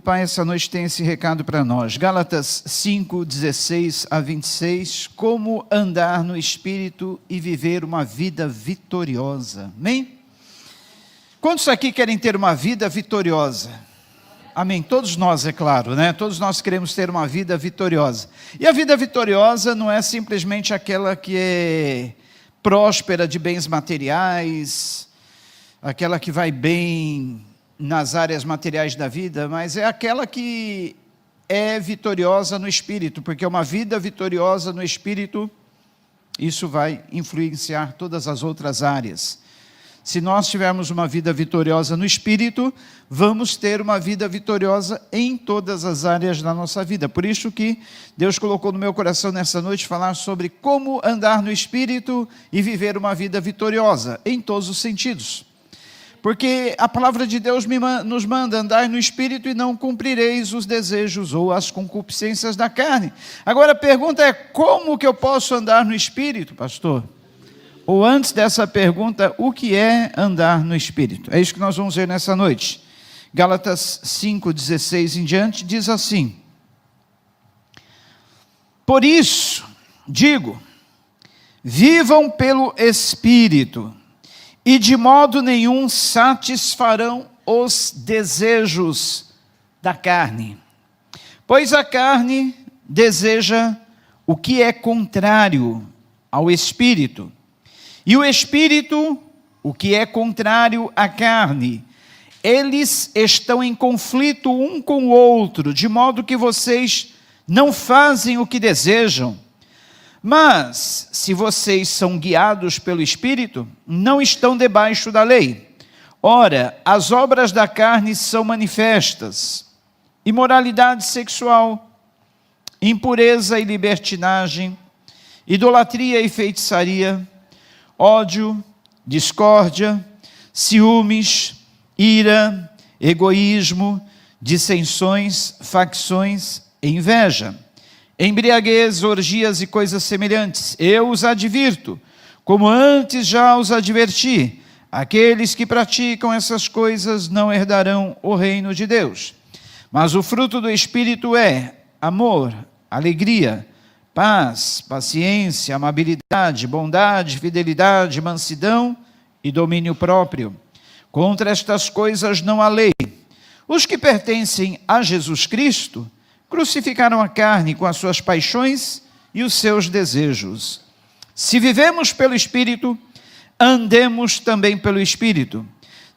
Pai essa noite tem esse recado para nós. Gálatas 5, 16 a 26. Como andar no Espírito e viver uma vida vitoriosa. Amém? Quantos aqui querem ter uma vida vitoriosa? Amém. Todos nós, é claro, né? Todos nós queremos ter uma vida vitoriosa. E a vida vitoriosa não é simplesmente aquela que é próspera de bens materiais, aquela que vai bem nas áreas materiais da vida, mas é aquela que é vitoriosa no Espírito, porque uma vida vitoriosa no Espírito, isso vai influenciar todas as outras áreas. Se nós tivermos uma vida vitoriosa no Espírito, vamos ter uma vida vitoriosa em todas as áreas da nossa vida. Por isso que Deus colocou no meu coração nessa noite falar sobre como andar no Espírito e viver uma vida vitoriosa, em todos os sentidos. Porque a palavra de Deus nos manda andar no Espírito e não cumprireis os desejos ou as concupiscências da carne. Agora a pergunta é, como que eu posso andar no Espírito, pastor? Ou antes dessa pergunta, o que é andar no Espírito? É isso que nós vamos ver nessa noite. Gálatas 5, 16 em diante, diz assim: por isso, digo, vivam pelo Espírito, e de modo nenhum satisfarão os desejos da carne. Pois a carne deseja o que é contrário ao Espírito, e o Espírito o que é contrário à carne. Eles estão em conflito um com o outro, de modo que vocês não fazem o que desejam. Mas, se vocês são guiados pelo Espírito, não estão debaixo da lei. Ora, as obras da carne são manifestas: imoralidade sexual, impureza e libertinagem, idolatria e feitiçaria, ódio, discórdia, ciúmes, ira, egoísmo, dissensões, facções e inveja, embriaguez, orgias e coisas semelhantes. Eu os advirto, como antes já os adverti, aqueles que praticam essas coisas não herdarão o reino de Deus. Mas o fruto do Espírito é amor, alegria, paz, paciência, amabilidade, bondade, fidelidade, mansidão e domínio próprio. Contra estas coisas não há lei. Os que pertencem a Jesus Cristo crucificaram a carne com as suas paixões e os seus desejos. Se vivemos pelo Espírito, andemos também pelo Espírito.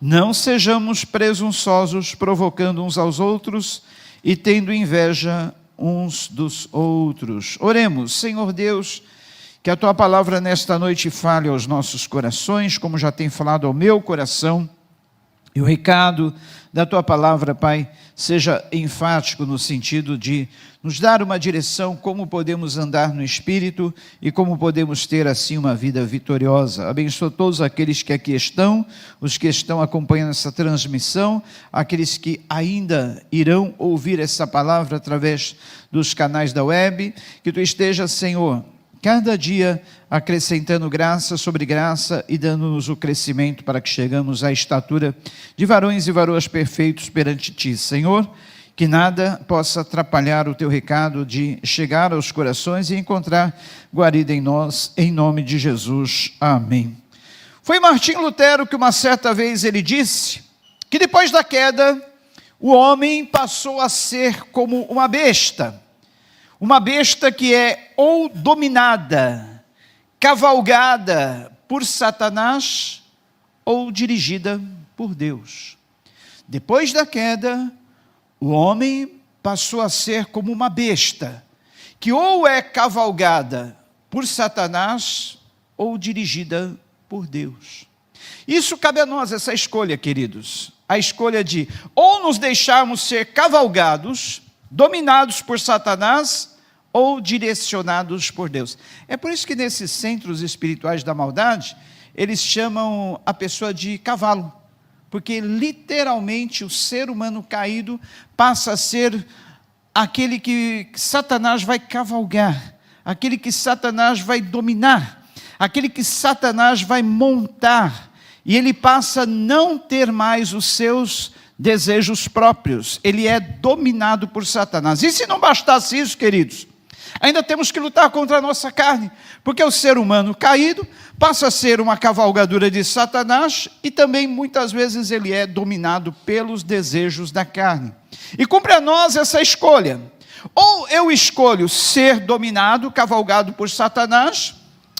Não sejamos presunçosos, provocando uns aos outros e tendo inveja uns dos outros. Oremos. Senhor Deus, que a Tua palavra nesta noite fale aos nossos corações, como já tem falado ao meu coração, e o recado da Tua palavra, Pai, seja enfático no sentido de nos dar uma direção, como podemos andar no Espírito e como podemos ter assim uma vida vitoriosa. Abençoa todos aqueles que aqui estão, os que estão acompanhando essa transmissão, aqueles que ainda irão ouvir essa palavra através dos canais da web, que Tu esteja, Senhor, cada dia acrescentando graça sobre graça e dando-nos o crescimento para que chegamos à estatura de varões e varoas perfeitos perante Ti, Senhor, que nada possa atrapalhar o Teu recado de chegar aos corações e encontrar guarida em nós, em nome de Jesus, amém. Foi Martim Lutero que uma certa vez ele disse que depois da queda, o homem passou a ser como uma besta que é ou dominada, cavalgada por Satanás ou dirigida por Deus. Depois da queda, o homem passou a ser como uma besta, que ou é cavalgada por Satanás ou dirigida por Deus. Isso cabe a nós, essa escolha, queridos. A escolha de ou nos deixarmos ser cavalgados, dominados por Satanás, ou direcionados por Deus. É por isso que nesses centros espirituais da maldade, eles chamam a pessoa de cavalo, porque literalmente o ser humano caído passa a ser aquele que Satanás vai cavalgar, aquele que Satanás vai dominar, aquele que Satanás vai montar, e ele passa a não ter mais os seus desejos próprios, ele é dominado por Satanás. E se não bastasse isso, queridos, ainda temos que lutar contra a nossa carne, porque o ser humano caído passa a ser uma cavalgadura de Satanás e também muitas vezes ele é dominado pelos desejos da carne. E cumpre a nós essa escolha: ou eu escolho ser dominado, cavalgado por Satanás,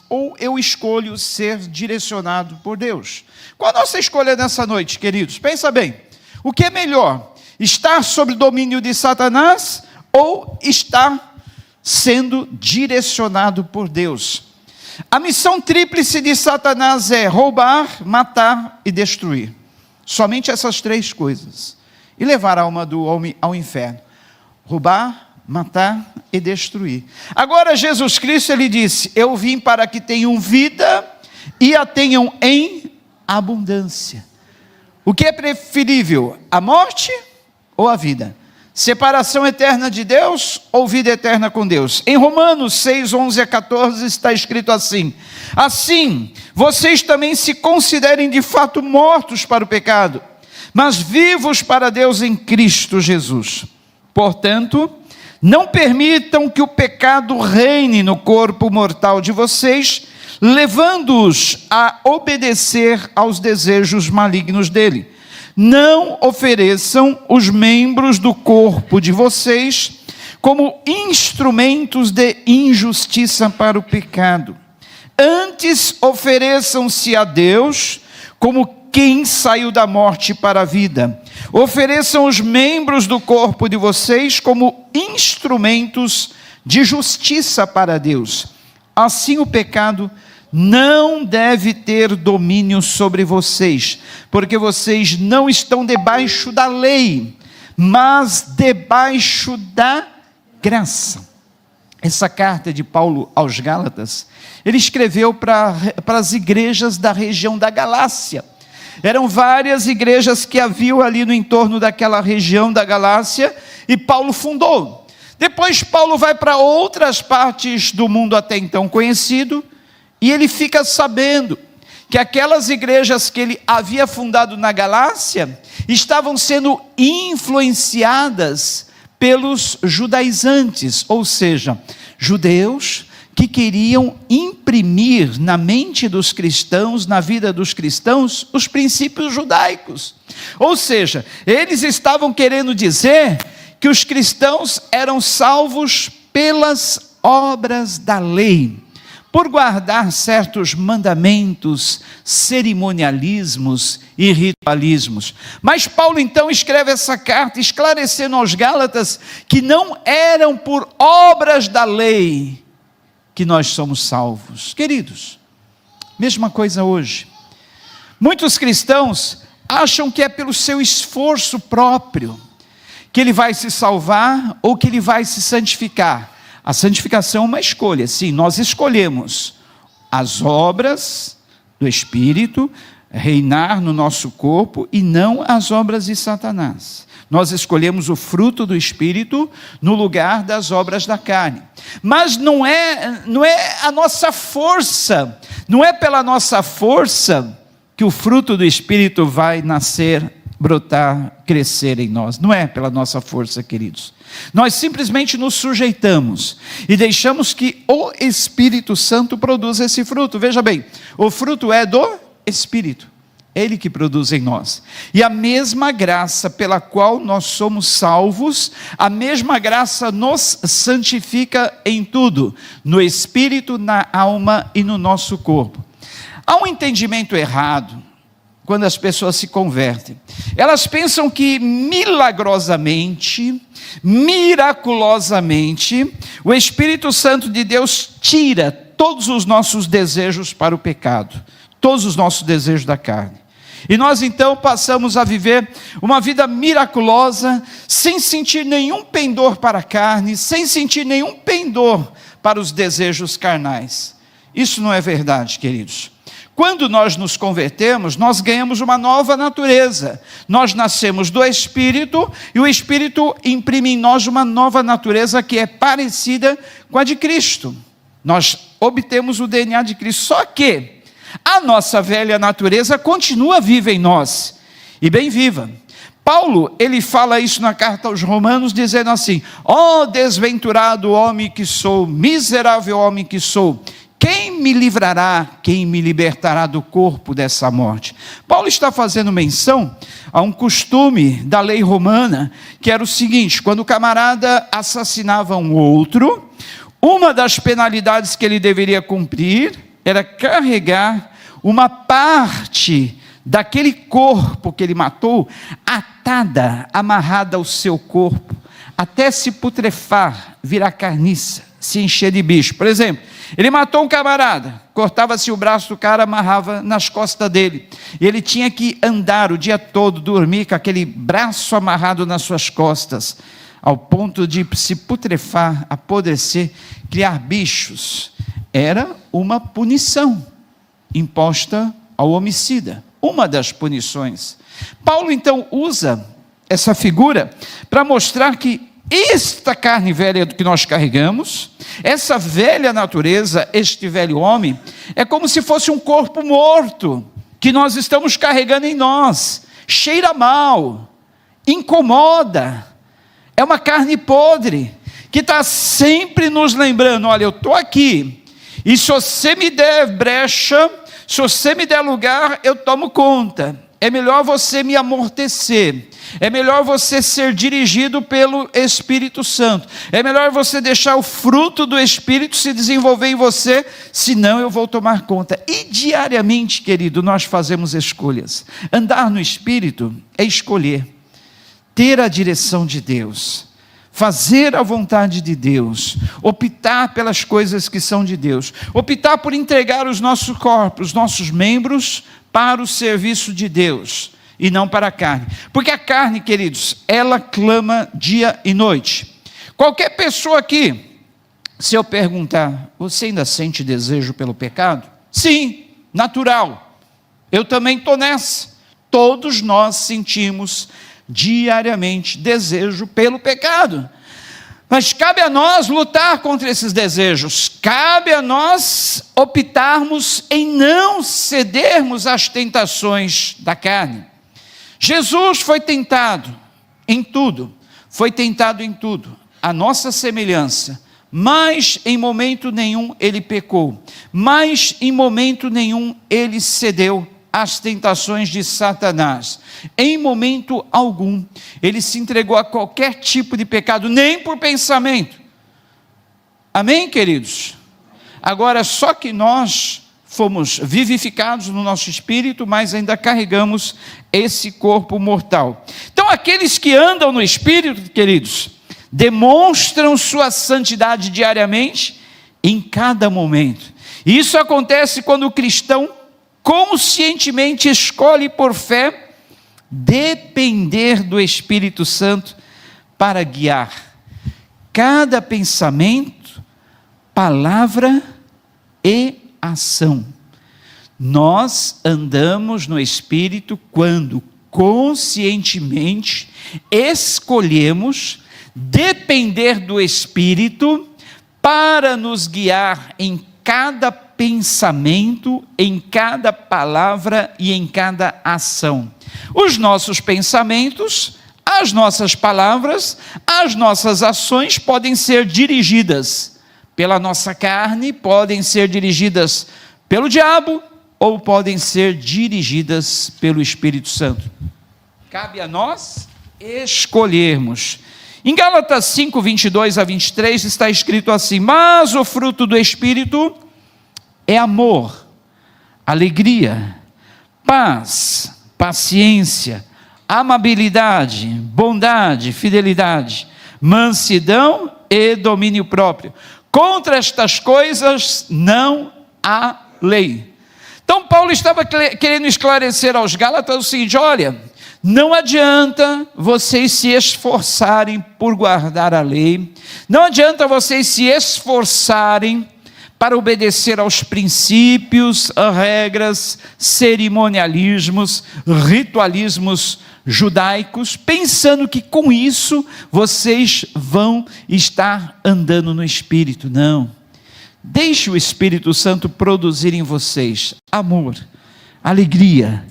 ou eu escolho ser direcionado por Deus. Qual a nossa escolha nessa noite, queridos? Pensa bem, o que é melhor? Estar sob o domínio de Satanás ou estar sendo direcionado por Deus? A missão tríplice de Satanás é roubar, matar e destruir. Somente essas três coisas. E levar a alma do homem ao inferno. Roubar, matar e destruir. Agora Jesus Cristo, ele disse: eu vim para que tenham vida e a tenham em abundância. O que é preferível, a morte ou a vida? Separação eterna de Deus ou vida eterna com Deus? Em Romanos 6, 11 a 14 está escrito assim: assim, vocês também se considerem de fato mortos para o pecado, mas vivos para Deus em Cristo Jesus. Portanto, não permitam que o pecado reine no corpo mortal de vocês, levando-os a obedecer aos desejos malignos dele. Não ofereçam os membros do corpo de vocês como instrumentos de injustiça para o pecado. Antes, ofereçam-se a Deus como quem saiu da morte para a vida. Ofereçam os membros do corpo de vocês como instrumentos de justiça para Deus. Assim o pecado não deve ter domínio sobre vocês, porque vocês não estão debaixo da lei, mas debaixo da graça. Essa carta de Paulo aos Gálatas, ele escreveu para as igrejas da região da Galácia. Eram várias igrejas que haviam ali no entorno daquela região da Galácia, e Paulo fundou. Depois Paulo vai para outras partes do mundo até então conhecido, e ele fica sabendo que aquelas igrejas que ele havia fundado na Galácia estavam sendo influenciadas pelos judaizantes, ou seja, judeus que queriam imprimir na mente dos cristãos, na vida dos cristãos, os princípios judaicos. Ou seja, eles estavam querendo dizer que os cristãos eram salvos pelas obras da lei, por guardar certos mandamentos, cerimonialismos e ritualismos. Mas Paulo então escreve essa carta esclarecendo aos Gálatas que não eram por obras da lei que nós somos salvos. Queridos, mesma coisa hoje. Muitos cristãos acham que é pelo seu esforço próprio que ele vai se salvar ou que ele vai se santificar. A santificação é uma escolha, sim, nós escolhemos as obras do Espírito reinar no nosso corpo e não as obras de Satanás. Nós escolhemos o fruto do Espírito no lugar das obras da carne. Mas não é a nossa força, não é pela nossa força que o fruto do Espírito vai nascer, brotar, crescer em nós. Não é pela nossa força, queridos. Nós simplesmente nos sujeitamos e deixamos que o Espírito Santo produza esse fruto. Veja bem, o fruto é do Espírito, Ele que produz em nós. E a mesma graça pela qual nós somos salvos, a mesma graça nos santifica em tudo, no Espírito, na alma e no nosso corpo. Há um entendimento errado quando as pessoas se convertem. Elas pensam que milagrosamente, miraculosamente, o Espírito Santo de Deus tira todos os nossos desejos para o pecado, todos os nossos desejos da carne. E nós então passamos a viver uma vida miraculosa, sem sentir nenhum pendor para a carne, sem sentir nenhum pendor para os desejos carnais. Isso não é verdade, queridos. Quando nós nos convertemos, nós ganhamos uma nova natureza. Nós nascemos do Espírito e o Espírito imprime em nós uma nova natureza que é parecida com a de Cristo. Nós obtemos o DNA de Cristo, só que a nossa velha natureza continua viva em nós, e bem viva. Paulo, ele fala isso na carta aos Romanos, dizendo assim: ó desventurado homem que sou, miserável homem que sou, quem me livrará, quem me libertará do corpo dessa morte? Paulo está fazendo menção a um costume da lei romana, que era o seguinte: quando o camarada assassinava um outro, uma das penalidades que ele deveria cumprir era carregar uma parte daquele corpo que ele matou, atada, amarrada ao seu corpo, até se putrefar, virar carniça, se encher de bicho. Por exemplo, ele matou um camarada, cortava-se o braço do cara, amarrava nas costas dele, e ele tinha que andar o dia todo, dormir com aquele braço amarrado nas suas costas, ao ponto de se putrefar, apodrecer, criar bichos. Era uma punição imposta ao homicida, uma das punições. Paulo então usa essa figura para mostrar que esta carne velha que nós carregamos, essa velha natureza, este velho homem, é como se fosse um corpo morto, que nós estamos carregando em nós, cheira mal, incomoda, é uma carne podre, que está sempre nos lembrando: olha, eu estou aqui, e se você me der brecha, se você me der lugar, eu tomo conta. É melhor você me amortecer, é melhor você ser dirigido pelo Espírito Santo, é melhor você deixar o fruto do Espírito se desenvolver em você, senão eu vou tomar conta. E diariamente, querido, nós fazemos escolhas. Andar no Espírito é escolher, ter a direção de Deus, fazer a vontade de Deus, optar pelas coisas que são de Deus, optar por entregar os nossos corpos, os nossos membros, para o serviço de Deus, e não para a carne. Porque a carne, queridos, ela clama dia e noite. Qualquer pessoa aqui, se eu perguntar: você ainda sente desejo pelo pecado? Sim, natural. Eu também estou nessa. Todos nós sentimos diariamente desejo pelo pecado. Mas cabe a nós lutar contra esses desejos, cabe a nós optarmos em não cedermos às tentações da carne. Jesus foi tentado em tudo, a nossa semelhança, mas em momento nenhum ele pecou, mas em momento nenhum ele cedeu às tentações de Satanás. Em momento algum ele se entregou a qualquer tipo de pecado, nem por pensamento. Amém, queridos? Agora, só que nós fomos vivificados no nosso espírito, mas ainda carregamos esse corpo mortal. Então, aqueles que andam no espírito, queridos, demonstram sua santidade diariamente, em cada momento. E isso acontece quando o cristão conscientemente escolhe por fé depender do Espírito Santo para guiar cada pensamento, palavra e ação. Nós andamos no Espírito quando conscientemente escolhemos depender do Espírito para nos guiar em cada pensamento, em cada palavra e em cada ação. Os nossos pensamentos, as nossas palavras, as nossas ações podem ser dirigidas pela nossa carne, podem ser dirigidas pelo diabo ou podem ser dirigidas pelo Espírito Santo. Cabe a nós escolhermos. Em Gálatas 5, 22 a 23 está escrito assim: mas o fruto do Espírito é amor, alegria, paz, paciência, amabilidade, bondade, fidelidade, mansidão e domínio próprio. Contra estas coisas não há lei. Então Paulo estava querendo esclarecer aos Gálatas o seguinte: olha, não adianta vocês se esforçarem por guardar a lei, não adianta vocês se esforçarem para obedecer aos princípios, regras, cerimonialismos, ritualismos judaicos, pensando que com isso vocês vão estar andando no Espírito. Não. Deixe o Espírito Santo produzir em vocês amor, alegria,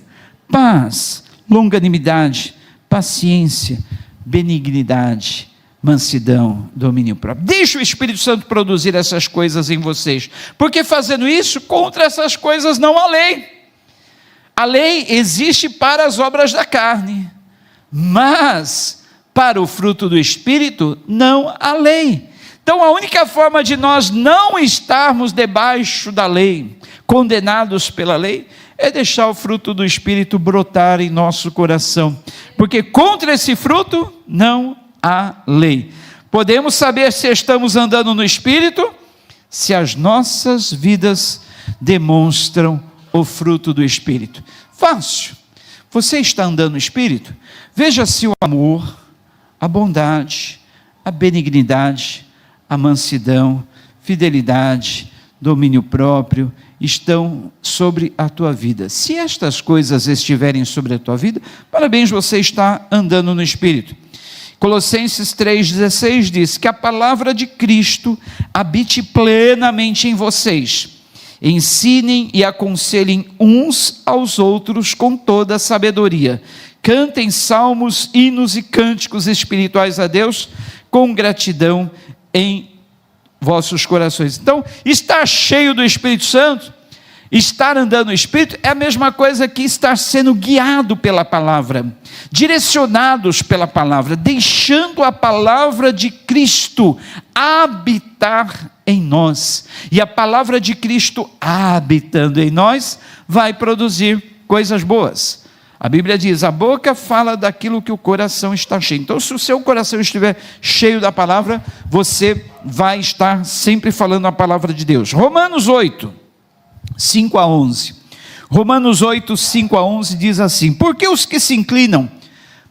paz, longanimidade, paciência, benignidade, mansidão, domínio próprio. Deixe o Espírito Santo produzir essas coisas em vocês, porque fazendo isso, contra essas coisas não há lei. A lei existe para as obras da carne, mas para o fruto do Espírito não há lei. Então a única forma de nós não estarmos debaixo da lei, condenados pela lei, é deixar o fruto do Espírito brotar em nosso coração, porque contra esse fruto não há lei. Podemos saber se estamos andando no Espírito, se as nossas vidas demonstram o fruto do Espírito. Fácil. Você está andando no Espírito? Veja se o amor, a bondade, a benignidade, a mansidão, fidelidade, domínio próprio estão sobre a tua vida. Se estas coisas estiverem sobre a tua vida, parabéns, você está andando no Espírito. Colossenses 3,16 diz que a palavra de Cristo habite plenamente em vocês. Ensinem e aconselhem uns aos outros com toda a sabedoria. Cantem salmos, hinos e cânticos espirituais a Deus com gratidão em vossos corações. Então, estar cheio do Espírito Santo, estar andando no Espírito, é a mesma coisa que estar sendo guiado pela palavra, direcionados pela palavra, deixando a palavra de Cristo habitar em nós. E a palavra de Cristo habitando em nós vai produzir coisas boas. A Bíblia diz, a boca fala daquilo que o coração está cheio. Então, se o seu coração estiver cheio da palavra, você vai estar sempre falando a palavra de Deus. Romanos 8, 5 a 11. Romanos 8, 5 a 11 diz assim: porque os que se inclinam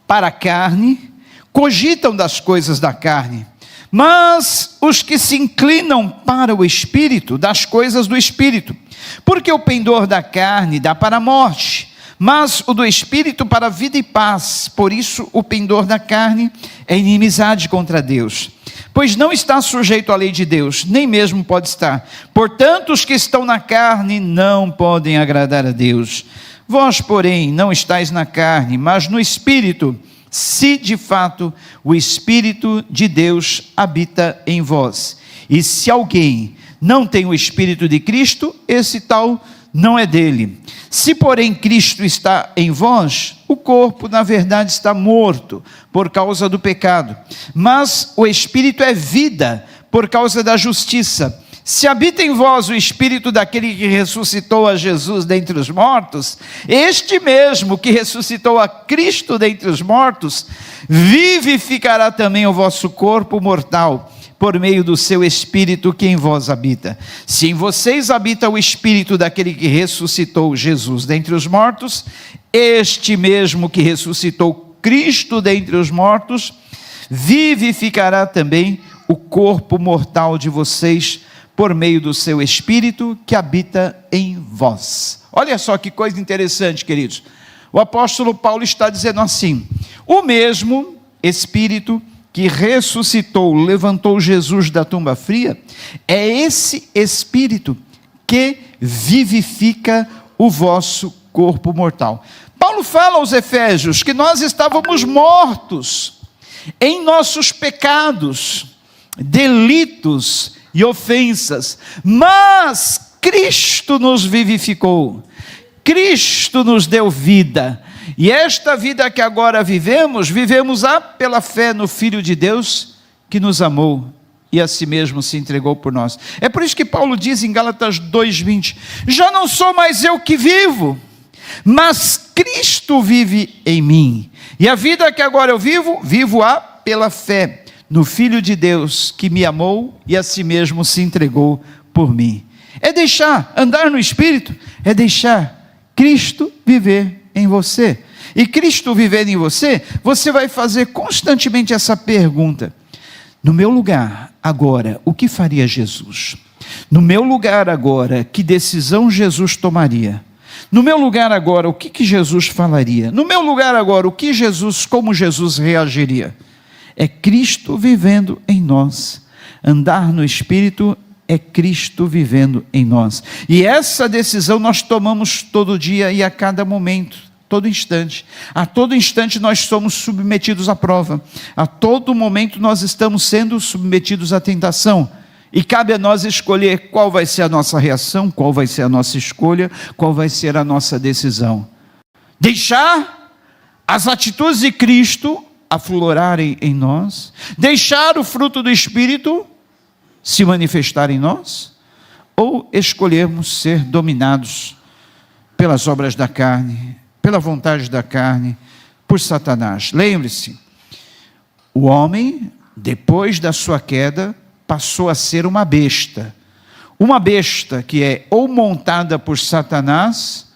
para a carne, cogitam das coisas da carne, mas os que se inclinam para o Espírito, das coisas do Espírito. Porque o pendor da carne dá para a morte, mas o do Espírito para a vida e paz. Por isso o pendor da carne é inimizade contra Deus, pois não está sujeito à lei de Deus, nem mesmo pode estar. Portanto, os que estão na carne não podem agradar a Deus. Vós, porém, não estáis na carne, mas no Espírito, se de fato o Espírito de Deus habita em vós. E se alguém não tem o Espírito de Cristo, esse tal não é dele. Se porém Cristo está em vós, o corpo na verdade está morto por causa do pecado, mas o Espírito é vida por causa da justiça. Se habita em vós o Espírito daquele que ressuscitou a Jesus dentre os mortos, este mesmo que ressuscitou a Cristo dentre os mortos, vivificará também o vosso corpo mortal, por meio do seu Espírito que em vós habita. Se em vocês habita o Espírito daquele que ressuscitou Jesus dentre os mortos, este mesmo que ressuscitou Cristo dentre os mortos, vivificará também o corpo mortal de vocês, por meio do seu Espírito que habita em vós. Olha só que coisa interessante, queridos. O apóstolo Paulo está dizendo assim: o mesmo Espírito que ressuscitou, levantou Jesus da tumba fria, é esse Espírito que vivifica o vosso corpo mortal. Paulo fala aos Efésios que nós estávamos mortos em nossos pecados, delitos e ofensas, mas Cristo nos vivificou, Cristo nos deu vida, e esta vida que agora vivemos pela fé no Filho de Deus, que nos amou e a si mesmo se entregou por nós. É por isso que Paulo diz em Gálatas 2:20, já não sou mais eu que vivo, mas Cristo vive em mim, e a vida que agora eu vivo-a pela fé no Filho de Deus, que me amou e a si mesmo se entregou por mim. É deixar, andar no Espírito, é deixar Cristo viver em você. E Cristo viver em você, você vai fazer constantemente essa pergunta: no meu lugar agora, o que faria Jesus? No meu lugar agora, que decisão Jesus tomaria? No meu lugar agora, o que Jesus falaria? No meu lugar agora, como Jesus reagiria? É Cristo vivendo em nós. Andar no Espírito é Cristo vivendo em nós. E essa decisão nós tomamos todo dia e a cada momento. todo instante. A todo instante nós somos submetidos à prova. A todo momento nós estamos sendo submetidos à tentação. E cabe a nós escolher qual vai ser a nossa reação, qual vai ser a nossa escolha, qual vai ser a nossa decisão. Deixar as atitudes de Cristo aflorarem em nós, deixar o fruto do Espírito se manifestar em nós, ou escolhermos ser dominados pelas obras da carne, pela vontade da carne, por Satanás. Lembre-se, o homem, depois da sua queda, passou a ser uma besta que é ou montada por Satanás,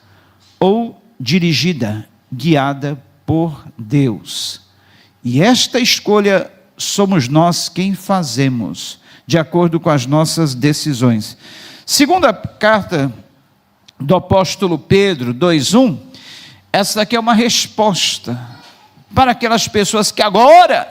ou dirigida, guiada por Deus. E esta escolha somos nós quem fazemos, de acordo com as nossas decisões. Segunda carta do apóstolo Pedro, 2:1, essa daqui é uma resposta para aquelas pessoas que agora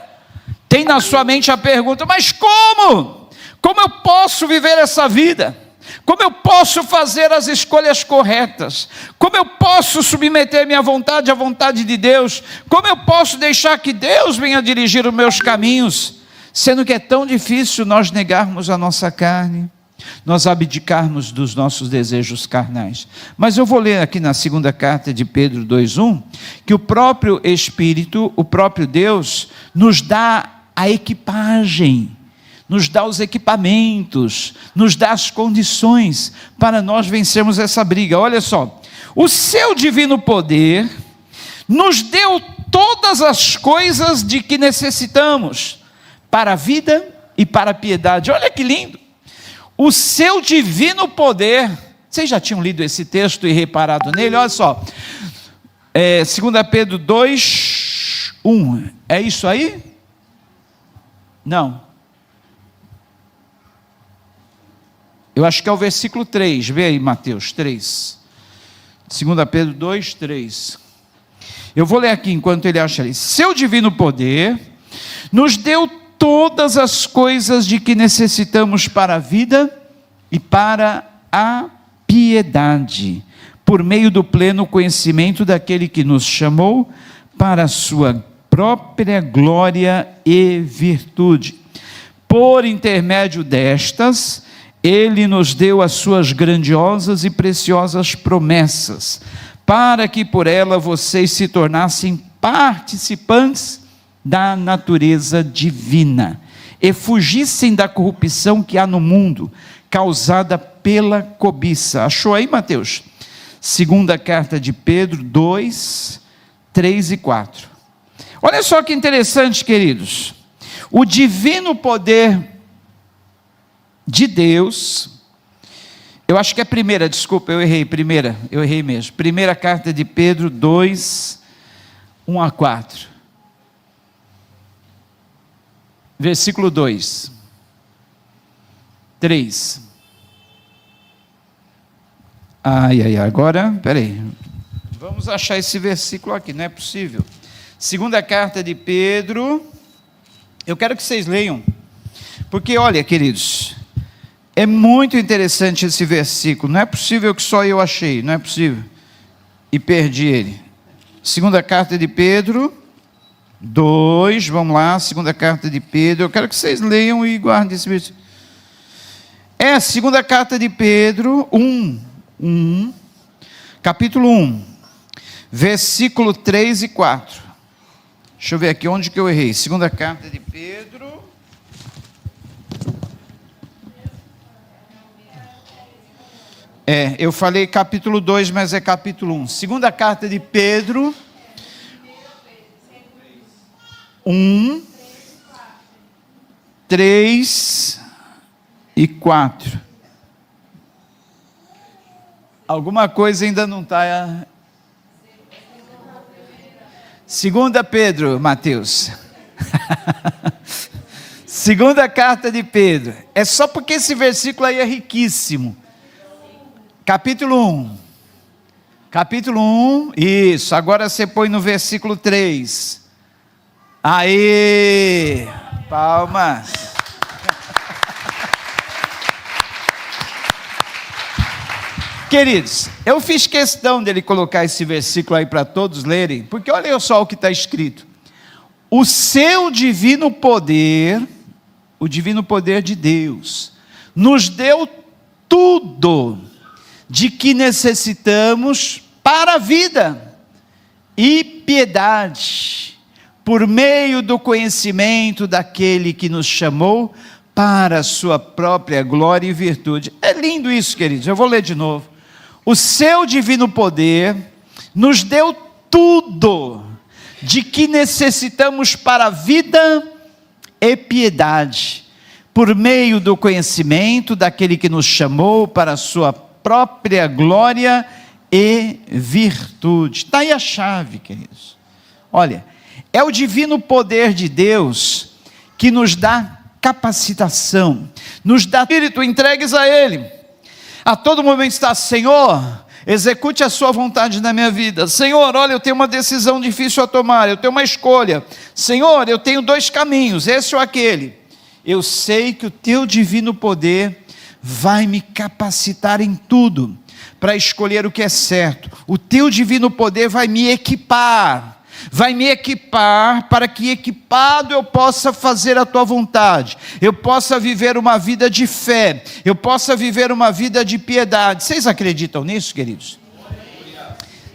têm na sua mente a pergunta: mas como? Como eu posso viver essa vida? Como eu posso fazer as escolhas corretas? Como eu posso submeter minha vontade à vontade de Deus? Como eu posso deixar que Deus venha dirigir os meus caminhos? Sendo que é tão difícil nós negarmos a nossa carne, nós abdicarmos dos nossos desejos carnais. Mas eu vou ler aqui na segunda carta de Pedro 2:1, que o próprio Espírito, o próprio Deus, nos dá a equipagem, nos dá os equipamentos, nos dá as condições para nós vencermos essa briga. Olha só, o seu divino poder nos deu todas as coisas de que necessitamos para a vida e para a piedade. Olha que lindo! O seu divino poder, vocês já tinham lido esse texto e reparado nele? Olha só, 2 Pedro 2:1, é isso aí? Não. Eu acho que é o versículo 3, vê aí Mateus 3, 2 Pedro 2:3, eu vou ler aqui enquanto ele acha ali. Seu divino poder nos deu todas as coisas de que necessitamos para a vida e para a piedade, por meio do pleno conhecimento daquele que nos chamou para a sua própria glória e virtude. Por intermédio destas, Ele nos deu as suas grandiosas e preciosas promessas, para que por ela vocês se tornassem participantes da natureza divina, e fugissem da corrupção que há no mundo, causada pela cobiça. Achou aí, Mateus? Segunda carta de Pedro 2, 3 e 4. Olha só que interessante, queridos. O divino poder de Deus, eu acho que é primeira, desculpa, eu errei mesmo. Primeira carta de Pedro 2, 1 a 4. Versículo 2, 3. Agora, peraí, vamos achar esse versículo aqui, não é possível. Segunda carta de Pedro, eu quero que vocês leiam, porque olha, queridos, é muito interessante esse versículo, não é possível que só eu achei, não é possível, e perdi ele. Segunda carta de Pedro 2, vamos lá, segunda carta de Pedro, eu quero que vocês leiam e guardem esse versículo. Segunda carta de Pedro 1, capítulo 1, versículo 3 e 4. Deixa eu ver aqui onde que eu errei. Segunda carta de Pedro. Eu falei capítulo 2, mas é capítulo 1. Segunda carta de Pedro 1, 3 e 4. Alguma coisa ainda não está. Segunda Pedro, Mateus. Segunda carta de Pedro. É só porque esse versículo aí é riquíssimo. Capítulo 1. Capítulo 1, isso. Agora você põe no versículo 3. Aê! Palmas. Queridos, eu fiz questão dele colocar esse versículo aí para todos lerem, porque olha só o que está escrito. O seu divino poder, o divino poder de Deus, nos deu tudo de que necessitamos para a vida e piedade, por meio do conhecimento daquele que nos chamou para a sua própria glória e virtude. É lindo isso, queridos, eu vou ler de novo. O seu divino poder nos deu tudo de que necessitamos para a vida e piedade, por meio do conhecimento daquele que nos chamou para a sua própria glória e virtude. Está aí a chave, queridos. Olha, é o divino poder de Deus que nos dá capacitação, nos dá espírito entregues a Ele. A todo momento está: Senhor, execute a sua vontade na minha vida. Senhor, olha, eu tenho uma decisão difícil a tomar, eu tenho uma escolha. Senhor, eu tenho 2 caminhos, esse ou aquele. Eu sei que o teu divino poder vai me capacitar em tudo, para escolher o que é certo. O teu divino poder vai me equipar para que equipado eu possa fazer a tua vontade, eu possa viver uma vida de fé, eu possa viver uma vida de piedade. Vocês acreditam nisso, queridos?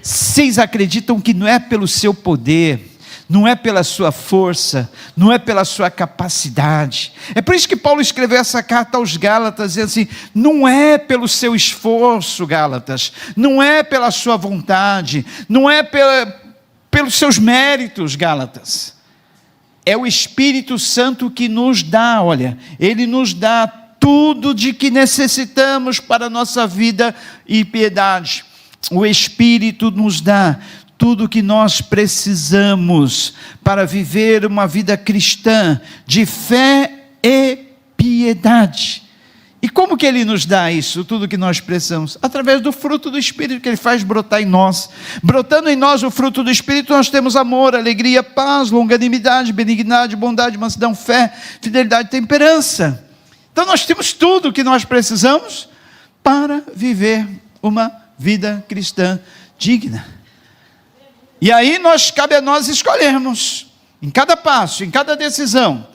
Vocês acreditam que não é pelo seu poder, não é pela sua força, não é pela sua capacidade? É por isso que Paulo escreveu essa carta aos Gálatas, dizendo assim: não é pelo seu esforço, Gálatas, não é pela sua vontade, não é pelos seus méritos, Gálatas, é o Espírito Santo que nos dá, olha, Ele nos dá tudo de que necessitamos para a nossa vida e piedade. O Espírito nos dá tudo o que nós precisamos para viver uma vida cristã de fé e piedade. E como que Ele nos dá isso, tudo o que nós precisamos? Através do fruto do Espírito que Ele faz brotar em nós. Brotando em nós o fruto do Espírito, nós temos amor, alegria, paz, longanimidade, benignidade, bondade, mansidão, fé, fidelidade, temperança. Então nós temos tudo o que nós precisamos para viver uma vida cristã digna. E aí cabe a nós escolhermos, em cada passo, em cada decisão,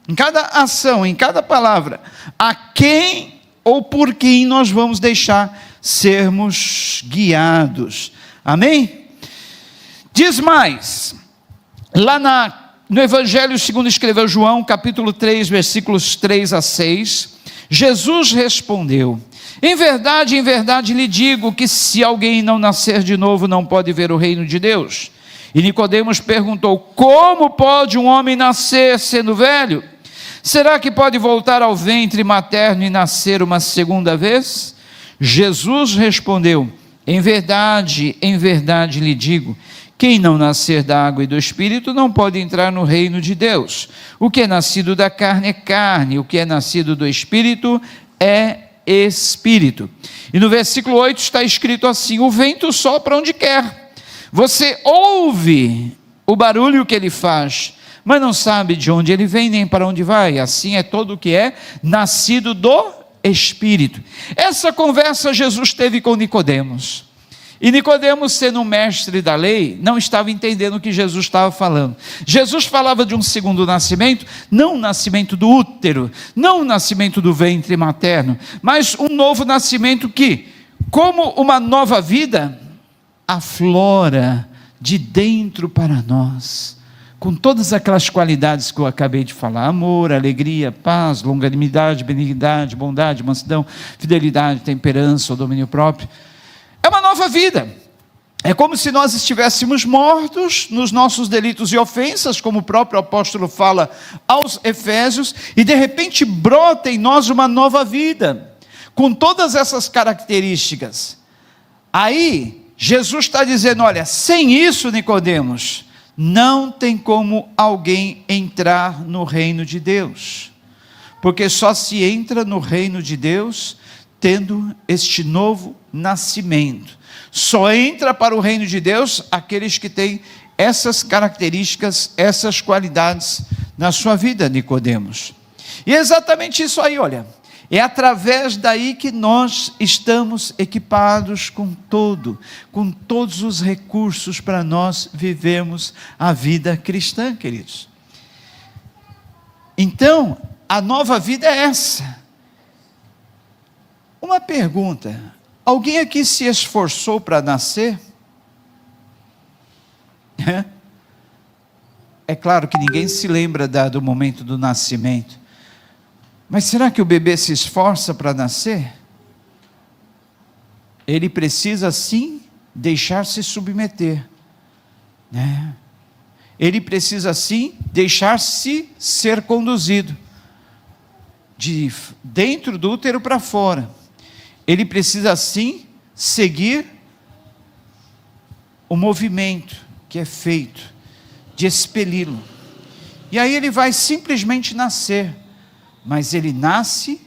em cada ação, em cada palavra, a quem ou por quem nós vamos deixar sermos guiados. Amém? Diz mais, lá no Evangelho segundo escreveu João, capítulo 3, versículos 3 a 6, Jesus respondeu: em verdade lhe digo que se alguém não nascer de novo, não pode ver o reino de Deus. E Nicodemos perguntou: como pode um homem nascer sendo velho? Será que pode voltar ao ventre materno e nascer uma segunda vez? Jesus respondeu: em verdade lhe digo, quem não nascer da água e do Espírito não pode entrar no reino de Deus. O que é nascido da carne é carne, o que é nascido do Espírito é Espírito. E no versículo 8 está escrito assim: o vento sopra onde quer, você ouve o barulho que ele faz, mas não sabe de onde ele vem nem para onde vai. Assim é todo o que é nascido do Espírito. Essa conversa Jesus teve com Nicodemos. E Nicodemos, sendo um mestre da lei, não estava entendendo o que Jesus estava falando. Jesus falava de um segundo nascimento, não o nascimento do útero, não o nascimento do ventre materno, mas um novo nascimento que, como uma nova vida, aflora de dentro para nós, com todas aquelas qualidades que eu acabei de falar: amor, alegria, paz, longanimidade, benignidade, bondade, mansidão, fidelidade, temperança, o domínio próprio. É uma nova vida. É como se nós estivéssemos mortos nos nossos delitos e ofensas, como o próprio apóstolo fala aos Efésios, e de repente brota em nós uma nova vida, com todas essas características. Aí Jesus está dizendo: olha, sem isso, Nicodemos, não tem como alguém entrar no reino de Deus, porque só se entra no reino de Deus tendo este novo nascimento. Só entra para o reino de Deus aqueles que têm essas características, essas qualidades na sua vida, Nicodemos. E é exatamente isso aí, olha. É através daí que nós estamos equipados com todos os recursos para nós vivermos a vida cristã, queridos. Então, a nova vida é essa. Uma pergunta: alguém aqui se esforçou para nascer? É claro que ninguém se lembra do momento do nascimento. Mas será que o bebê se esforça para nascer? Ele precisa sim deixar-se submeter, né? Ele precisa sim deixar-se ser conduzido de dentro do útero para fora. Ele precisa sim seguir o movimento que é feito de expeli-lo. E aí ele vai simplesmente nascer. Mas ele nasce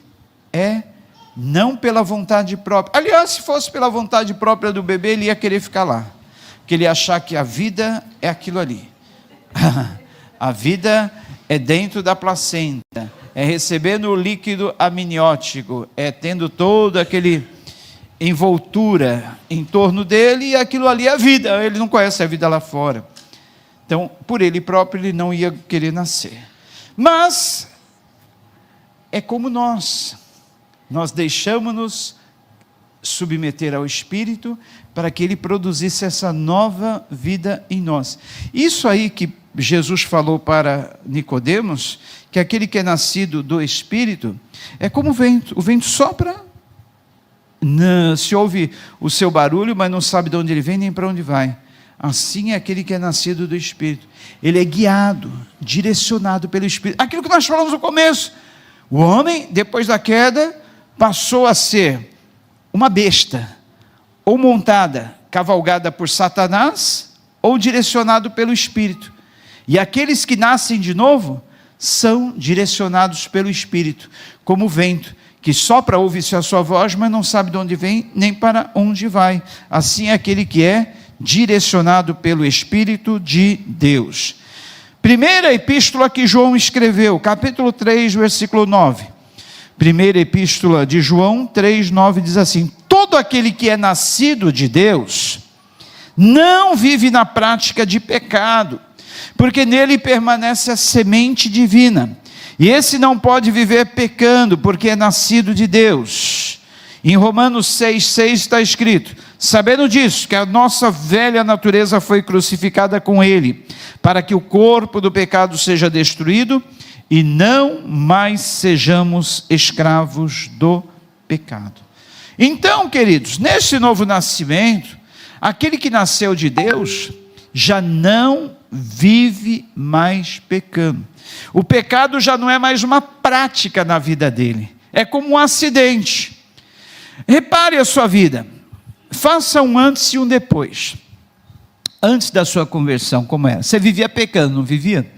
não pela vontade própria. Aliás, se fosse pela vontade própria do bebê, ele ia querer ficar lá, porque ele ia achar que a vida é aquilo ali. A vida é dentro da placenta, é recebendo o líquido amniótico, é tendo toda aquele envoltura em torno dele, e aquilo ali é a vida. Ele não conhece a vida lá fora. Então, por ele próprio, ele não ia querer nascer. Mas é como nós deixamos-nos submeter ao Espírito para que Ele produzisse essa nova vida em nós. Isso aí que Jesus falou para Nicodemos, que aquele que é nascido do Espírito, é como o vento sopra, se ouve o seu barulho, mas não sabe de onde ele vem nem para onde vai. Assim é aquele que é nascido do Espírito. Ele é guiado, direcionado pelo Espírito. Aquilo que nós falamos no começo. O homem, depois da queda, passou a ser uma besta, ou montada, cavalgada por Satanás, ou direcionado pelo Espírito. E aqueles que nascem de novo, são direcionados pelo Espírito, como o vento, que sopra, ouve-se a sua voz, mas não sabe de onde vem, nem para onde vai. Assim é aquele que é direcionado pelo Espírito de Deus. Primeira epístola que João escreveu, capítulo 3, versículo 9. Primeira epístola de João 3, 9 diz assim: todo aquele que é nascido de Deus não vive na prática de pecado, porque nele permanece a semente divina. E esse não pode viver pecando, porque é nascido de Deus. Em Romanos 6, 6 está escrito: sabendo disso, que a nossa velha natureza foi crucificada com ele, para que o corpo do pecado seja destruído, e não mais sejamos escravos do pecado. Então, queridos, nesse novo nascimento, aquele que nasceu de Deus, já não vive mais pecando. O pecado já não é mais uma prática na vida dele, é como um acidente. Repare a sua vida, faça um antes e um depois. Antes da sua conversão, como era? Você vivia pecando, não vivia?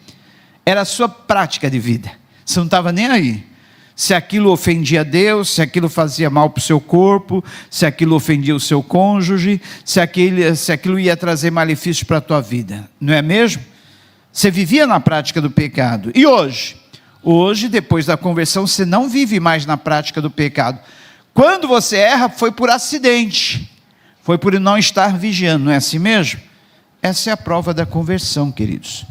Era a sua prática de vida, você não estava nem aí. Se aquilo ofendia Deus, se aquilo fazia mal para o seu corpo, se aquilo ofendia o seu cônjuge, se aquilo ia trazer malefício para a tua vida, não é mesmo? Você vivia na prática do pecado. E hoje? Hoje, depois da conversão, você não vive mais na prática do pecado. Quando você erra, foi por acidente, foi por não estar vigiando, não é assim mesmo? Essa é a prova da conversão, queridos.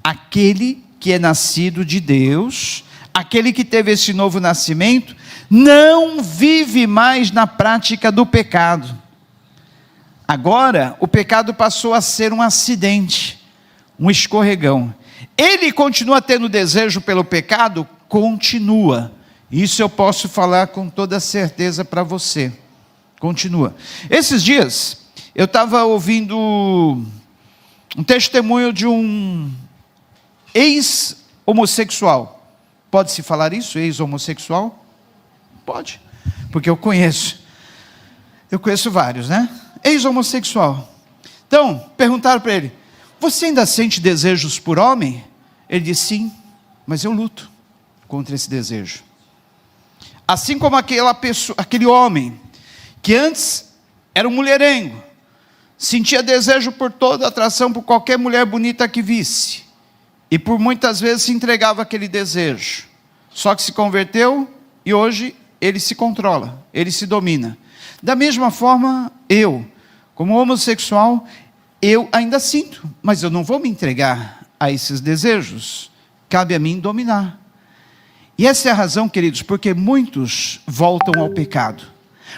Aquele que é nascido de Deus, aquele que teve esse novo nascimento, não vive mais na prática do pecado. Agora, o pecado passou a ser um acidente, um escorregão. Ele continua tendo desejo pelo pecado? Continua. Isso eu posso falar com toda certeza para você. Continua. Esses dias, eu estava ouvindo um testemunho de um ex-homossexual. Pode-se falar isso, ex-homossexual? Pode, porque eu conheço vários, né? Ex-homossexual. Então, perguntaram para ele: você ainda sente desejos por homem? Ele disse: sim, mas eu luto contra esse desejo. Assim como aquele homem, que antes era um mulherengo, sentia desejo por toda atração por qualquer mulher bonita que visse, e por muitas vezes se entregava àquele desejo, só que se converteu e hoje ele se controla, ele se domina. Da mesma forma, eu, como homossexual, eu ainda sinto, mas eu não vou me entregar a esses desejos. Cabe a mim dominar. E essa é a razão, queridos, porque muitos voltam ao pecado.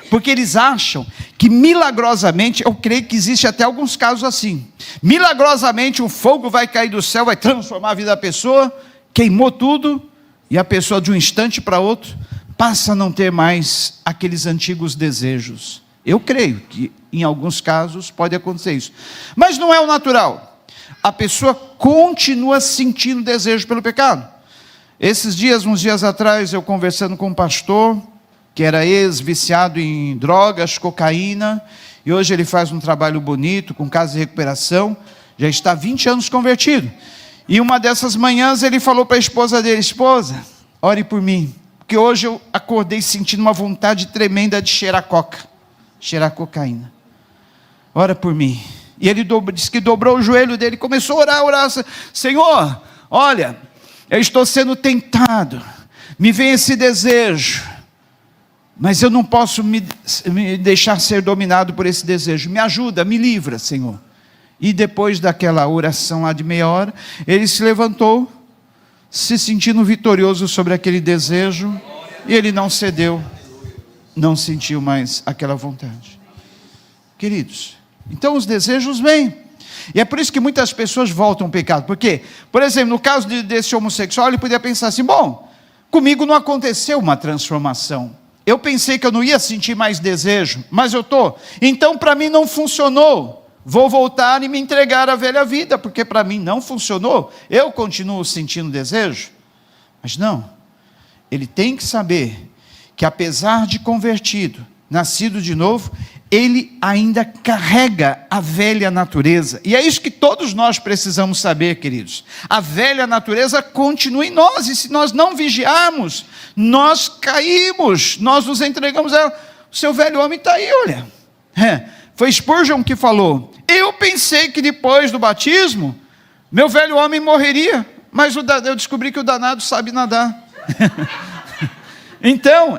Porque eles acham que milagrosamente, eu creio que existe até alguns casos assim, milagrosamente um fogo vai cair do céu, vai transformar a vida da pessoa, queimou tudo, e a pessoa de um instante para outro, passa a não ter mais aqueles antigos desejos. Eu creio que em alguns casos pode acontecer isso. Mas não é o natural. A pessoa continua sentindo desejo pelo pecado. Uns dias atrás, eu conversando com um pastor, que era ex-viciado em drogas, cocaína, e hoje ele faz um trabalho bonito, com casa de recuperação, já está há 20 anos convertido. E uma dessas manhãs ele falou para a esposa dele: esposa, ore por mim, porque hoje eu acordei sentindo uma vontade tremenda de cheirar cocaína. Ora por mim. E ele disse que dobrou o joelho dele, começou a orar, Senhor, olha, eu estou sendo tentado, me vem esse desejo, mas eu não posso me deixar ser dominado por esse desejo, me ajuda, me livra, Senhor. E depois daquela oração lá de meia hora, ele se levantou, se sentindo vitorioso sobre aquele desejo, e ele não cedeu, não sentiu mais aquela vontade. Queridos, então os desejos vêm, e é por isso que muitas pessoas voltam ao pecado, porque, por exemplo, no caso desse homossexual, ele podia pensar assim: bom, comigo não aconteceu uma transformação, eu pensei que eu não ia sentir mais desejo, mas eu estou, então para mim não funcionou, vou voltar e me entregar à velha vida, porque para mim não funcionou, eu continuo sentindo desejo. Mas não, ele tem que saber que apesar de convertido, nascido de novo, ele ainda carrega a velha natureza, e é isso que todos nós precisamos saber, queridos. A velha natureza continua em nós, e se nós não vigiarmos, nós caímos, nós nos entregamos a ela. O seu velho homem está aí, olha, foi Spurgeon que falou: eu pensei que depois do batismo, meu velho homem morreria, mas eu descobri que o danado sabe nadar. Então,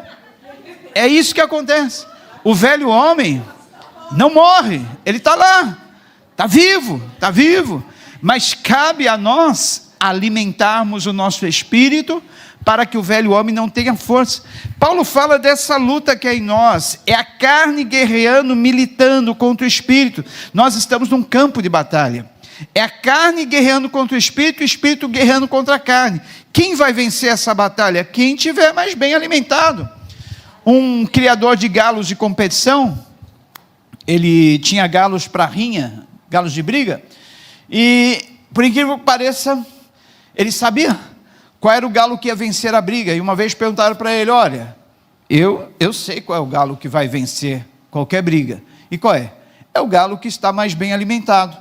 é isso que acontece. O velho homem não morre, ele está lá, está vivo, mas cabe a nós alimentarmos o nosso espírito, para que o velho homem não tenha força. Paulo fala dessa luta que é em nós, é a carne guerreando, militando contra o espírito. Nós estamos num campo de batalha, é a carne guerreando contra o espírito guerreando contra a carne. Quem vai vencer essa batalha? Quem estiver mais bem alimentado. Um criador de galos de competição, ele tinha galos para rinha, galos de briga, e por incrível que pareça, ele sabia qual era o galo que ia vencer a briga. E uma vez perguntaram para ele: olha, eu sei qual é o galo que vai vencer qualquer briga. E qual é? É o galo que está mais bem alimentado.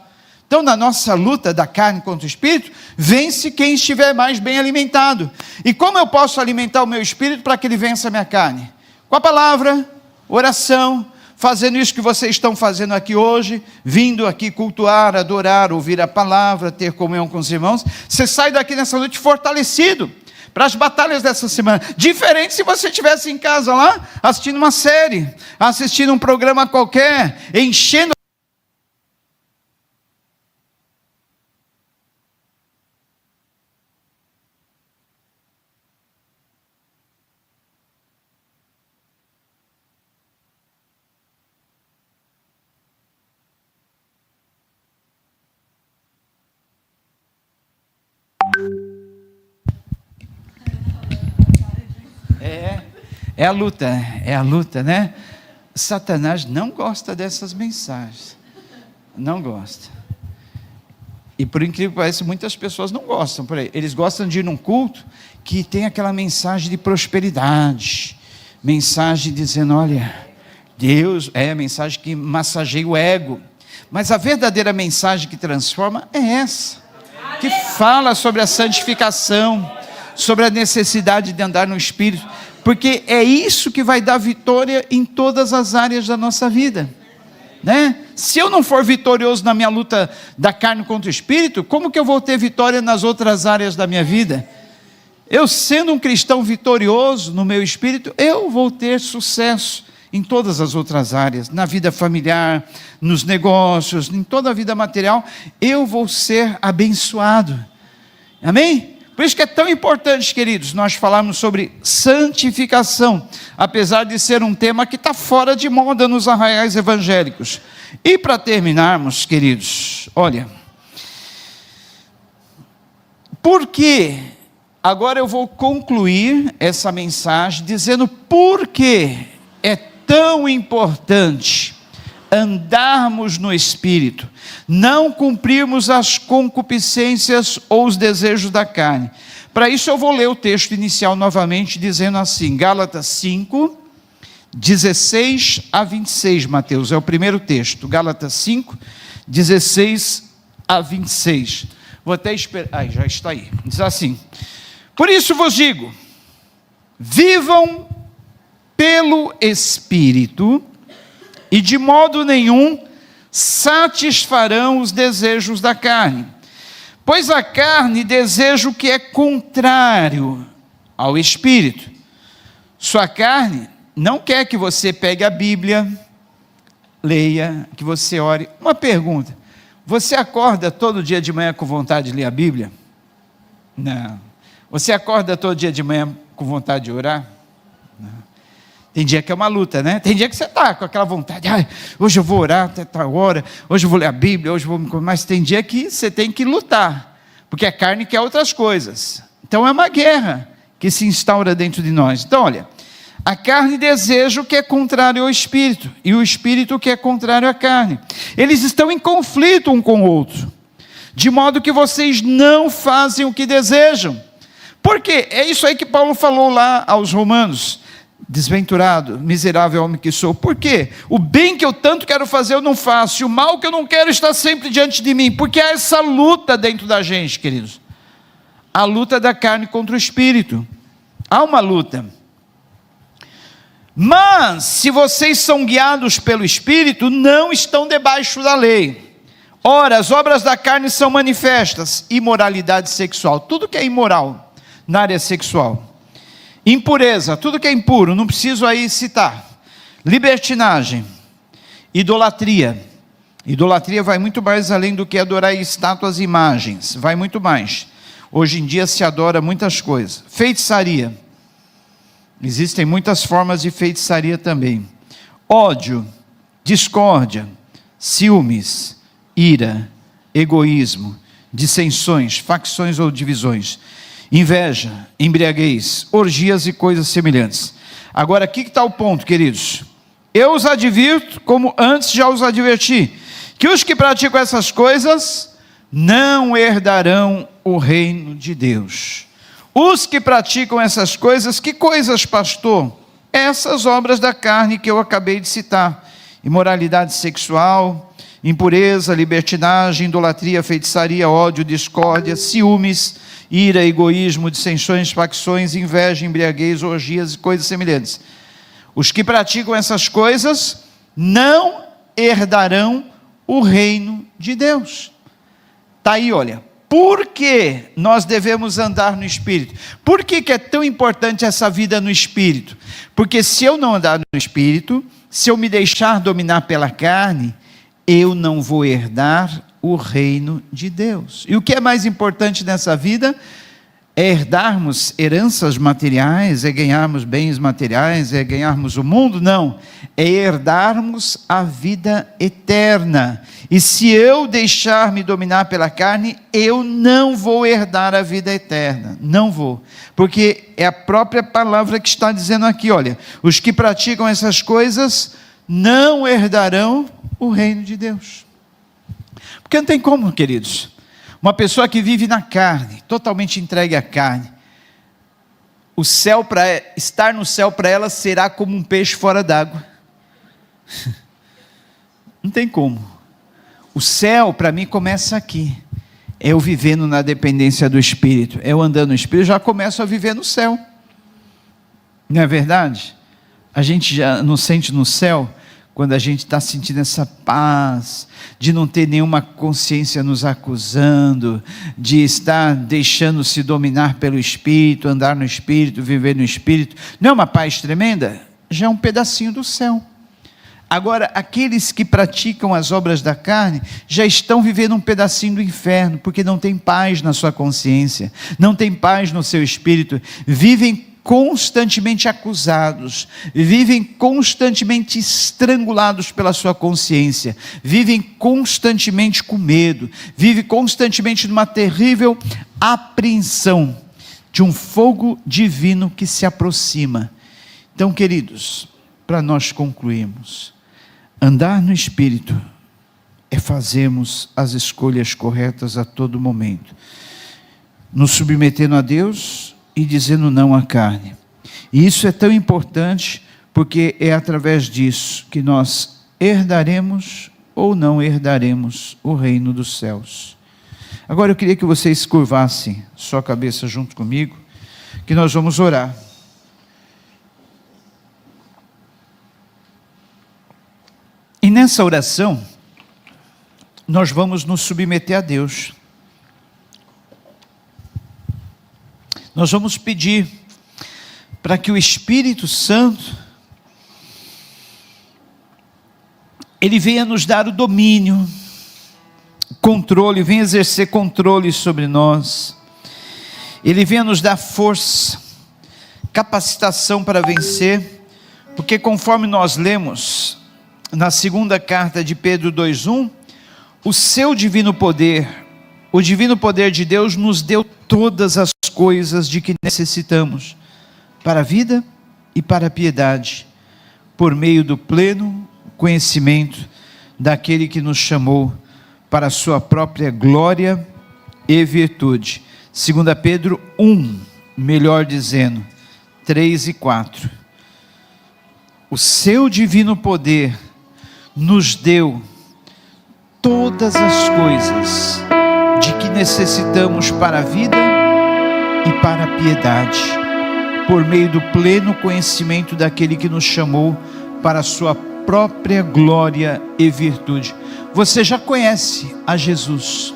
Então, na nossa luta da carne contra o espírito, vence quem estiver mais bem alimentado. E como eu posso alimentar o meu espírito para que ele vença a minha carne? Com a palavra, oração, fazendo isso que vocês estão fazendo aqui hoje, vindo aqui cultuar, adorar, ouvir a palavra, ter comunhão com os irmãos. Você sai daqui nessa noite fortalecido para as batalhas dessa semana. Diferente se você estivesse em casa lá, assistindo uma série, assistindo um programa qualquer, enchendo. É a luta, né? Satanás não gosta dessas mensagens, não gosta. E por incrível que pareça, muitas pessoas não gostam. Eles gostam de ir num culto que tem aquela mensagem de prosperidade, mensagem dizendo: olha, Deus, é a mensagem que massageia o ego. Mas a verdadeira mensagem que transforma é essa, que fala sobre a santificação, sobre a necessidade de andar no Espírito, porque é isso que vai dar vitória em todas as áreas da nossa vida, né? Se eu não for vitorioso na minha luta da carne contra o Espírito, como que eu vou ter vitória nas outras áreas da minha vida? Eu sendo um cristão vitorioso no meu espírito, eu vou ter sucesso em todas as outras áreas, na vida familiar, nos negócios, em toda a vida material, eu vou ser abençoado. Amém? Por isso que é tão importante, queridos, nós falarmos sobre santificação, apesar de ser um tema que está fora de moda nos arraiais evangélicos. E para terminarmos, queridos, olha, por que, agora eu vou concluir essa mensagem dizendo por que é tão importante andarmos no Espírito, não cumprirmos as concupiscências ou os desejos da carne. Para isso eu vou ler o texto inicial novamente, dizendo assim, Gálatas 5, 16 a 26, Mateus, é o primeiro texto, Gálatas 5, 16 a 26. Vou até esperar, já está aí, diz assim, por isso vos digo, vivam pelo Espírito, e de modo nenhum satisfarão os desejos da carne, pois a carne deseja o que é contrário ao Espírito. Sua carne não quer que você pegue a Bíblia, leia, que você ore. Uma pergunta, você acorda todo dia de manhã com vontade de ler a Bíblia? Não. Você acorda todo dia de manhã com vontade de orar? Não. Tem dia que é uma luta, né? Tem dia que você está com aquela vontade, hoje eu vou orar até tal hora, hoje eu vou ler a Bíblia, hoje eu vou... Mas tem dia que você tem que lutar, porque a carne quer outras coisas. Então é uma guerra que se instaura dentro de nós. Então olha, a carne deseja o que é contrário ao Espírito, e o Espírito o que é contrário à carne. Eles estão em conflito um com o outro, de modo que vocês não fazem o que desejam. Por quê? É isso aí que Paulo falou lá aos Romanos. Desventurado, miserável homem que sou. Por quê? O bem que eu tanto quero fazer eu não faço, e o mal que eu não quero está sempre diante de mim, porque há essa luta dentro da gente, queridos. A luta da carne contra o Espírito. Há uma luta. Mas, se vocês são guiados pelo Espírito, não estão debaixo da lei. Ora, as obras da carne são manifestas: imoralidade sexual, tudo que é imoral na área sexual. Impureza, tudo que é impuro, não preciso aí citar. Libertinagem, idolatria. Idolatria vai muito mais além do que adorar estátuas e imagens, vai muito mais. Hoje em dia se adora muitas coisas. Feitiçaria, existem muitas formas de feitiçaria também. Ódio, discórdia, ciúmes, ira, egoísmo, dissensões, facções ou divisões. Inveja, embriaguez, orgias e coisas semelhantes. Agora aqui que está o ponto, queridos. Eu os advirto, como antes já os adverti, que os que praticam essas coisas não herdarão o reino de Deus. Os que praticam essas coisas, que coisas, pastor? Essas obras da carne que eu acabei de citar: imoralidade sexual, impureza, libertinagem, idolatria, feitiçaria, ódio, discórdia, ciúmes, ira, egoísmo, dissensões, facções, inveja, embriaguez, orgias e coisas semelhantes. Os que praticam essas coisas não herdarão o reino de Deus. Está aí, olha, por que nós devemos andar no Espírito? Por que é tão importante essa vida no Espírito? Porque se eu não andar no Espírito, se eu me deixar dominar pela carne, eu não vou herdar o reino de Deus. E o que é mais importante nessa vida? É herdarmos heranças materiais, é ganharmos bens materiais, é ganharmos o mundo? Não, é herdarmos a vida eterna. E se eu deixar-me dominar pela carne, eu não vou herdar a vida eterna, não vou, porque é a própria palavra que está dizendo aqui, olha, os que praticam essas coisas não herdarão o reino de Deus. Porque não tem como, queridos, uma pessoa que vive na carne, totalmente entregue à carne, o céu, estar no céu para ela será como um peixe fora d'água. Não tem como. O céu para mim começa aqui, é eu vivendo na dependência do Espírito, é eu andando no Espírito, já começo a viver no céu. Não é verdade? A gente já não sente no céu quando a gente está sentindo essa paz, de não ter nenhuma consciência nos acusando, de estar deixando-se dominar pelo Espírito, andar no Espírito, viver no Espírito, não é uma paz tremenda? Já é um pedacinho do céu. Agora, aqueles que praticam as obras da carne, já estão vivendo um pedacinho do inferno, porque não tem paz na sua consciência, não tem paz no seu espírito, vivem constantemente acusados, vivem constantemente estrangulados pela sua consciência, vivem constantemente com medo, vivem constantemente numa terrível apreensão de um fogo divino que se aproxima. Então, queridos, para nós concluirmos, andar no Espírito é fazermos as escolhas corretas a todo momento, nos submetendo a Deus e dizendo não à carne. E isso é tão importante, porque é através disso que nós herdaremos ou não herdaremos o reino dos céus. Agora eu queria que vocês curvassem sua cabeça junto comigo, que nós vamos orar. E nessa oração, nós vamos nos submeter a Deus. Nós vamos pedir para que o Espírito Santo, ele venha nos dar o domínio, o controle, venha exercer controle sobre nós. Ele venha nos dar força, capacitação para vencer, porque conforme nós lemos na segunda carta de Pedro 2:1, o seu divino poder, o divino poder de Deus nos deu todas as coisas de que necessitamos, para a vida e para a piedade, por meio do pleno conhecimento daquele que nos chamou para a sua própria glória e virtude. 2 Pedro 1, melhor dizendo, 3 e 4. O seu divino poder nos deu todas as coisas de que necessitamos para a vida e para a piedade, por meio do pleno conhecimento daquele que nos chamou para a sua própria glória e virtude. Você já conhece a Jesus,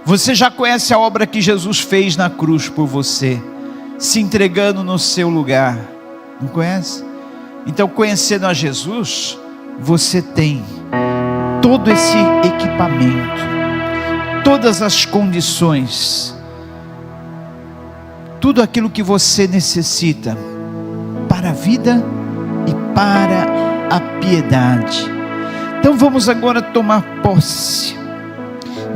você já conhece a obra que Jesus fez na cruz por você, se entregando no seu lugar, não conhece? Então, conhecendo a Jesus, você tem todo esse equipamento, todas as condições, tudo aquilo que você necessita para a vida e para a piedade. Então vamos agora tomar posse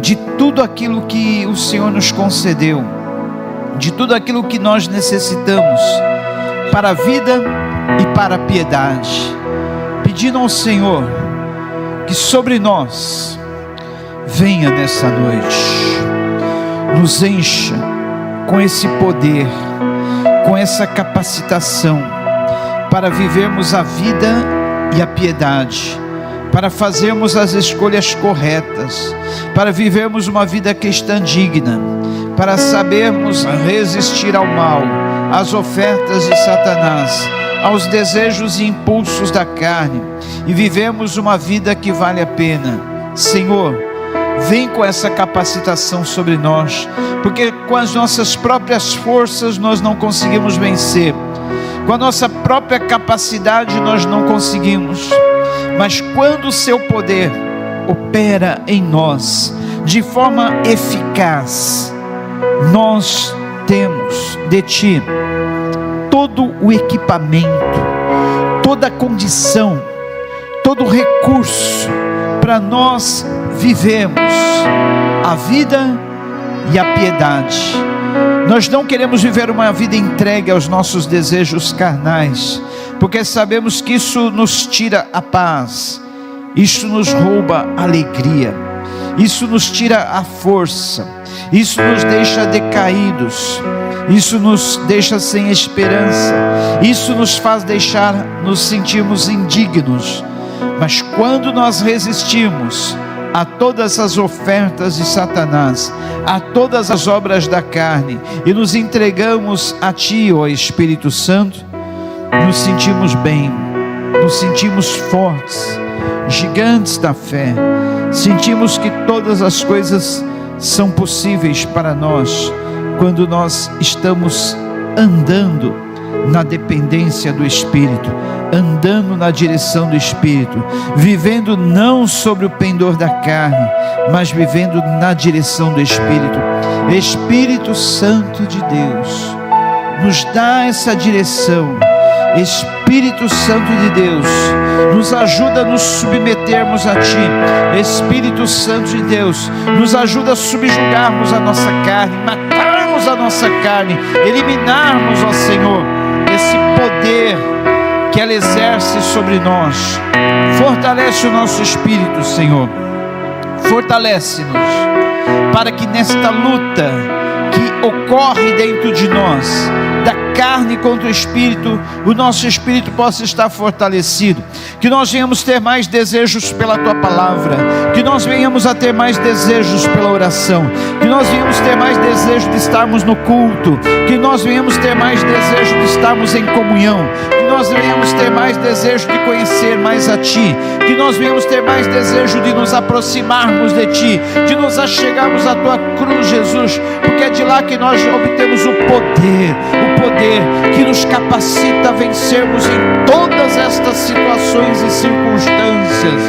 de tudo aquilo que o Senhor nos concedeu, de tudo aquilo que nós necessitamos para a vida e para a piedade, pedindo ao Senhor que sobre nós venha nessa noite, nos encha com esse poder, com essa capacitação para vivermos a vida e a piedade, para fazermos as escolhas corretas, para vivermos uma vida cristã digna, para sabermos resistir ao mal, às ofertas de Satanás, aos desejos e impulsos da carne, e vivemos uma vida que vale a pena. Senhor, vem com essa capacitação sobre nós, porque com as nossas próprias forças nós não conseguimos vencer, com a nossa própria capacidade nós não conseguimos, mas quando o seu poder opera em nós de forma eficaz, nós temos de ti todo o equipamento, toda a condição, todo o recurso para nós vivermos a vida e a piedade. Nós não queremos viver uma vida entregue aos nossos desejos carnais, porque sabemos que isso nos tira a paz, isso nos rouba a alegria, isso nos tira a força, isso nos deixa decaídos, isso nos deixa sem esperança, isso nos faz nos sentirmos indignos. Mas quando nós resistimos a todas as ofertas de Satanás, a todas as obras da carne, e nos entregamos a Ti, ó Espírito Santo, nos sentimos bem, nos sentimos fortes, gigantes da fé. Sentimos que todas as coisas são possíveis para nós quando nós estamos andando na dependência do Espírito, andando na direção do Espírito, vivendo não sobre o pendor da carne, mas vivendo na direção do Espírito. Espírito Santo de Deus, nos dá essa direção. Espírito Santo de Deus, nos ajuda a nos submetermos a Ti. Espírito Santo de Deus, nos ajuda a subjugarmos a nossa carne, matarmos a nossa carne, eliminarmos, ó Senhor, esse poder que ela exerce sobre nós. Fortalece o nosso espírito, Senhor. Fortalece-nos para que nesta luta que ocorre dentro de nós, da carne contra o Espírito, o nosso espírito possa estar fortalecido, que nós venhamos ter mais desejos pela Tua Palavra, que nós venhamos a ter mais desejos pela oração, que nós venhamos ter mais desejo de estarmos no culto, que nós venhamos ter mais desejo de estarmos em comunhão, que nós venhamos ter mais desejo de conhecer mais a Ti, que nós venhamos ter mais desejo de nos aproximarmos de Ti, de nos achegarmos à Tua cruz, Jesus, porque é de lá que nós obtemos o poder que nos capacita a vencermos em todas estas situações e circunstâncias.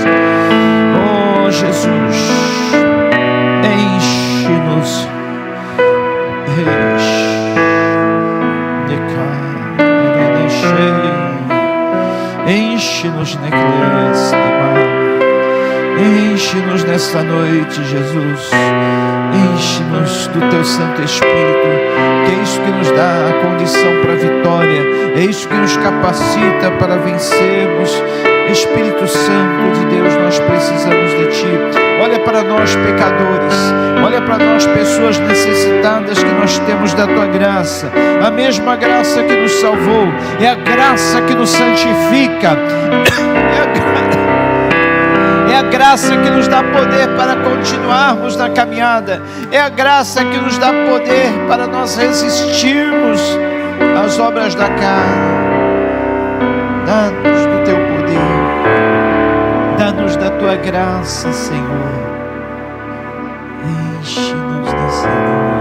Oh Jesus, enche-nos, enche-nos enche-nos nesta noite, Jesus. Enche-nos do Teu Santo Espírito, que é isso que nos dá a condição para a vitória, é isso que nos capacita para vencermos. Espírito Santo de Deus, nós precisamos de Ti. Olha para nós, pecadores, olha para nós, pessoas necessitadas, que nós temos da Tua graça, a mesma graça que nos salvou, é a graça que nos santifica, é a graça que nos dá poder para continuarmos na caminhada, é a graça que nos dá poder para nós resistirmos às obras da carne. Dá-nos do Teu poder, dá-nos da Tua graça, Senhor. Enche-nos nessa noite.